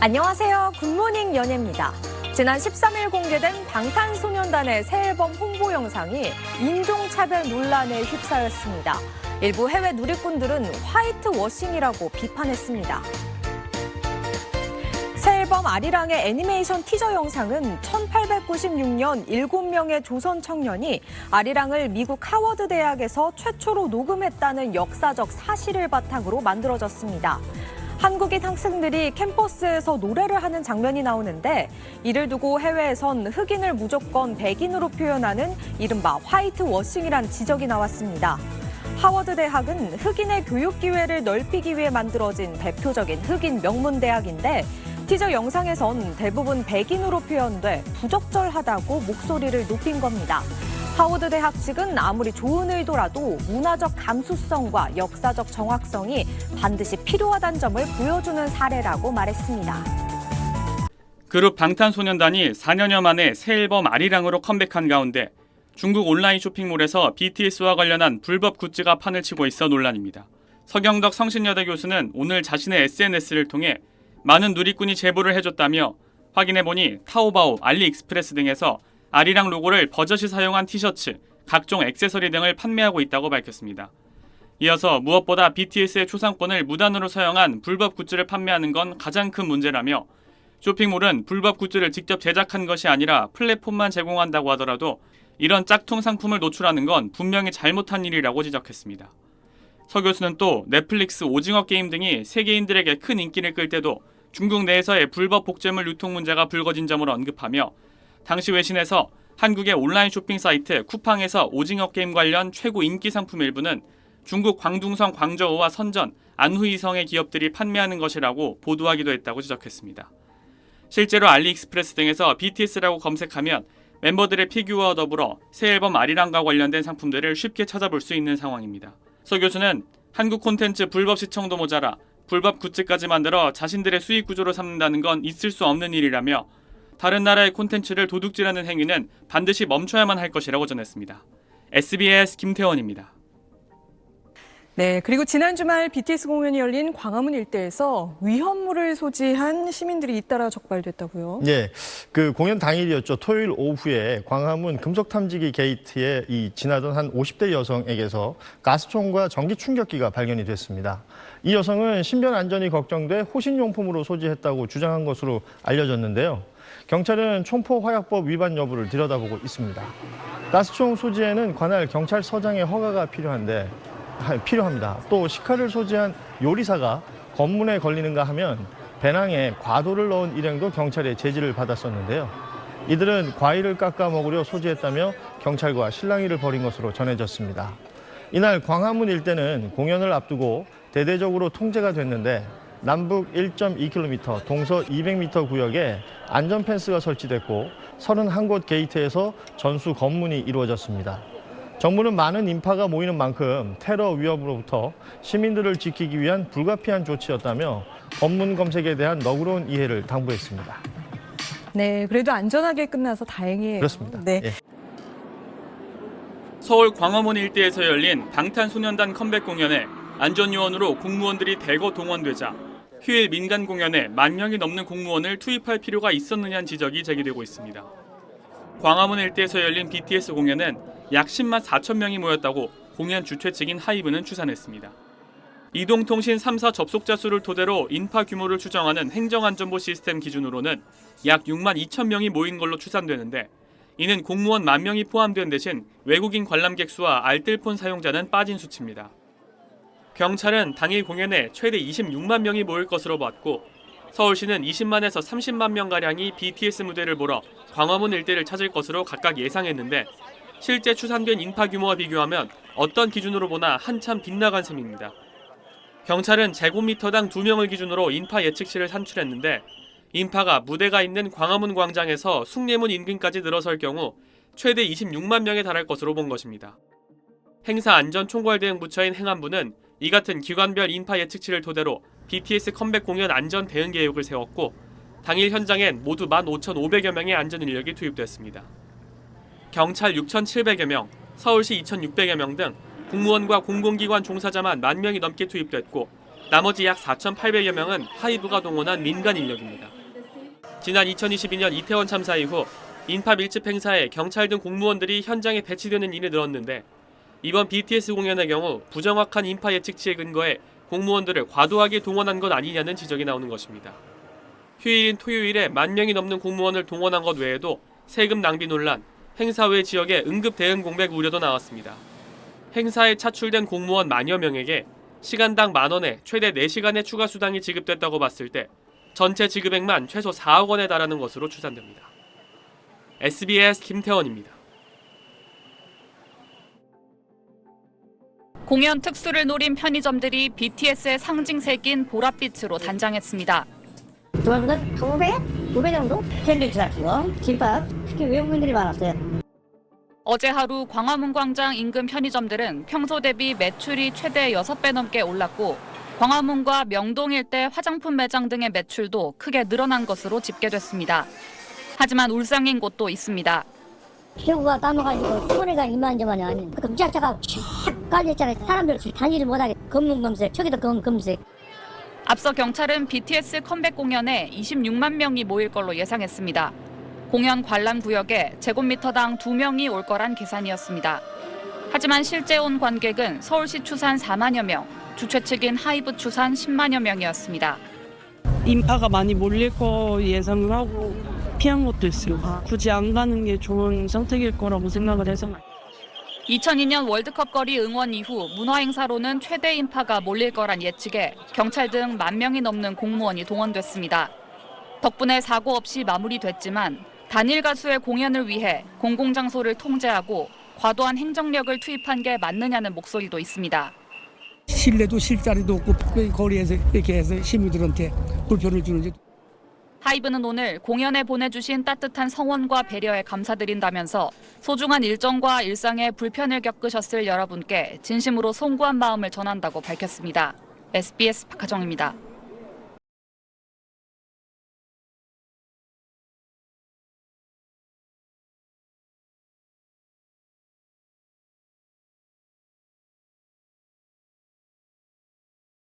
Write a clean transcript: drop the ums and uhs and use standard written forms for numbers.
안녕하세요. 굿모닝 연예입니다. 지난 13일 공개된 방탄소년단의 새 앨범 홍보 영상이 인종차별 논란에 휩싸였습니다. 일부 해외 누리꾼들은 화이트 워싱이라고 비판했습니다. 새 앨범 아리랑의 애니메이션 티저 영상은 1896년 7명의 조선 청년이 아리랑을 미국 하워드 대학에서 최초로 녹음했다는 역사적 사실을 바탕으로 만들어졌습니다. 한국인 학생들이 캠퍼스에서 노래를 하는 장면이 나오는데 이를 두고 해외에선 흑인을 무조건 백인으로 표현하는 이른바 화이트 워싱이란 지적이 나왔습니다. 하워드 대학은 흑인의 교육 기회를 넓히기 위해 만들어진 대표적인 흑인 명문 대학인데 티저 영상에선 대부분 백인으로 표현돼 부적절하다고 목소리를 높인 겁니다. 하워드 대학 측은 아무리 좋은 의도라도 문화적 감수성과 역사적 정확성이 반드시 필요하다는 점을 보여주는 사례라고 말했습니다. 그룹 방탄소년단이 4년여 만에 새 앨범 아리랑으로 컴백한 가운데 중국 온라인 쇼핑몰에서 BTS와 관련한 불법 굿즈가 판을 치고 있어 논란입니다. 서경덕 성신여대 교수는 오늘 자신의 SNS를 통해 많은 누리꾼이 제보를 해줬다며 확인해보니 타오바오, 알리익스프레스 등에서 아리랑 로고를 버젓이 사용한 티셔츠, 각종 액세서리 등을 판매하고 있다고 밝혔습니다. 이어서 무엇보다 BTS의 초상권을 무단으로 사용한 불법 굿즈를 판매하는 건 가장 큰 문제라며 쇼핑몰은 불법 굿즈를 직접 제작한 것이 아니라 플랫폼만 제공한다고 하더라도 이런 짝퉁 상품을 노출하는 건 분명히 잘못한 일이라고 지적했습니다. 서 교수는 또 넷플릭스 오징어 게임 등이 세계인들에게 큰 인기를 끌 때도 중국 내에서의 불법 복제물 유통 문제가 불거진 점을 언급하며 당시 외신에서 한국의 온라인 쇼핑 사이트 쿠팡에서 오징어 게임 관련 최고 인기 상품 일부는 중국 광둥성 광저우와 선전, 안후이성의 기업들이 판매하는 것이라고 보도하기도 했다고 지적했습니다. 실제로 알리익스프레스 등에서 BTS라고 검색하면 멤버들의 피규어와 더불어 새 앨범 아리랑과 관련된 상품들을 쉽게 찾아볼 수 있는 상황입니다. 서 교수는 한국 콘텐츠 불법 시청도 모자라 불법 굿즈까지 만들어 자신들의 수익 구조로 삼는다는 건 있을 수 없는 일이라며 다른 나라의 콘텐츠를 도둑질하는 행위는 반드시 멈춰야만 할 것이라고 전했습니다. SBS 김태원입니다. 네, 그리고 지난 주말 BTS 공연이 열린 광화문 일대에서 위험물을 소지한 시민들이 잇따라 적발됐다고요? 네, 그 공연 당일이었죠. 토요일 오후에 광화문 금속탐지기 게이트에 지나던 한 50대 여성에게서 가스총과 전기 충격기가 발견이 됐습니다. 이 여성은 신변 안전이 걱정돼 호신용품으로 소지했다고 주장한 것으로 알려졌는데요. 경찰은 총포화약법 위반 여부를 들여다보고 있습니다. 가스총 소지에는 관할 경찰서장의 허가가 필요합니다. 또 식칼을 소지한 요리사가 검문에 걸리는가 하면 배낭에 과도를 넣은 일행도 경찰의 제지를 받았었는데요. 이들은 과일을 깎아 먹으려 소지했다며 경찰과 실랑이를 벌인 것으로 전해졌습니다. 이날 광화문 일대는 공연을 앞두고 대대적으로 통제가 됐는데 남북 1.2km, 동서 200m 구역에 안전 펜스가 설치됐고 31곳 게이트에서 전수 검문이 이루어졌습니다. 정부는 많은 인파가 모이는 만큼 테러 위협으로부터 시민들을 지키기 위한 불가피한 조치였다며 검문 검색에 대한 너그러운 이해를 당부했습니다. 네, 그래도 안전하게 끝나서 다행이에요. 그렇습니다. 네. 예. 서울 광화문 일대에서 열린 방탄소년단 컴백 공연에 안전요원으로 공무원들이 대거 동원되자 휴일 민간 공연에 10,000명이 넘는 공무원을 투입할 필요가 있었느냐는 지적이 제기되고 있습니다. 광화문 일대에서 열린 BTS 공연은 약 10만 4천 명이 모였다고 공연 주최 측인 하이브는 추산했습니다. 이동통신 3사 접속자 수를 토대로 인파 규모를 추정하는 행정안전부 시스템 기준으로는 약 6만 2천 명이 모인 걸로 추산되는데 이는 공무원 10,000명이 포함된 대신 외국인 관람객 수와 알뜰폰 사용자는 빠진 수치입니다. 경찰은 당일 공연에 최대 26만 명이 모일 것으로 봤고 서울시는 20만에서 30만 명가량이 BTS 무대를 보러 광화문 일대를 찾을 것으로 각각 예상했는데 실제 추산된 인파 규모와 비교하면 어떤 기준으로 보나 한참 빗나간 셈입니다. 경찰은 제곱미터당 2명을 기준으로 인파 예측치를 산출했는데 인파가 무대가 있는 광화문 광장에서 숭례문 인근까지 늘어설 경우 최대 26만 명에 달할 것으로 본 것입니다. 행사안전총괄대응부처인 행안부는 이 같은 기관별 인파 예측치를 토대로 BTS 컴백 공연 안전 대응 계획을 세웠고 당일 현장엔 모두 15,500여 명의 안전 인력이 투입됐습니다. 경찰 6,700여 명, 서울시 2,600여 명 등 공무원과 공공기관 종사자만 10,000명이 넘게 투입됐고 나머지 약 4,800여 명은 하이브가 동원한 민간 인력입니다. 지난 2022년 이태원 참사 이후 인파 밀집 행사에 경찰 등 공무원들이 현장에 배치되는 일이 늘었는데 이번 BTS 공연의 경우 부정확한 인파 예측치에 근거해 공무원들을 과도하게 동원한 것 아니냐는 지적이 나오는 것입니다. 휴일인 토요일에 10,000명이 넘는 공무원을 동원한 것 외에도 세금 낭비 논란, 행사 외 지역의 응급 대응 공백 우려도 나왔습니다. 행사에 차출된 공무원 10,000여 명에게 시간당 10,000원에 최대 4시간의 추가 수당이 지급됐다고 봤을 때 전체 지급액만 최소 4억 원에 달하는 것으로 추산됩니다. SBS 김태원입니다. 공연 특수를 노린 편의점들이 BTS의 상징색인 보랏빛으로 단장했습니다. 저보다 2배 정도? 샌드위치 같은 거, 김밥, 특히 외국인들이 많았어요. 어제 하루 광화문 광장 인근 편의점들은 평소 대비 매출이 최대 6배 넘게 올랐고 광화문과 명동 일대 화장품 매장 등의 매출도 크게 늘어난 것으로 집계됐습니다. 하지만 울상인 곳도 있습니다. 피부가 따먹어가지고 소리가 이만저만이 아닌 금자차가 쫙 깔려있잖아요. 사람들 다니를 못하게 검은검색, 저기도 검은검색. 앞서 경찰은 BTS 컴백 공연에 26만 명이 모일 걸로 예상했습니다. 공연 관람 구역에 제곱미터당 2명이 올 거란 계산이었습니다. 하지만 실제 온 관객은 서울시 추산 4만여 명, 주최 측인 하이브 추산 10만여 명이었습니다. 인파가 많이 몰릴 거 예상을 하고 피한 것도 있어요. 굳이 안 가는 게 좋은 선택일 거라고 생각을 해서. 2002년 월드컵 거리 응원 이후 문화행사로는 최대 인파가 몰릴 거란 예측에 경찰 등 10,000명이 넘는 공무원이 동원됐습니다. 덕분에 사고 없이 마무리됐지만 단일 가수의 공연을 위해 공공장소를 통제하고 과도한 행정력을 투입한 게 맞느냐는 목소리도 있습니다. 실내도 쉴 자리도 없고 거리에서 이렇게 해서 시민들한테 불편을 주는지. 하이브는 오늘 공연에 보내주신 따뜻한 성원과 배려에 감사드린다면서 소중한 일정과 일상에 불편을 겪으셨을 여러분께 진심으로 송구한 마음을 전한다고 밝혔습니다. SBS 박하정입니다.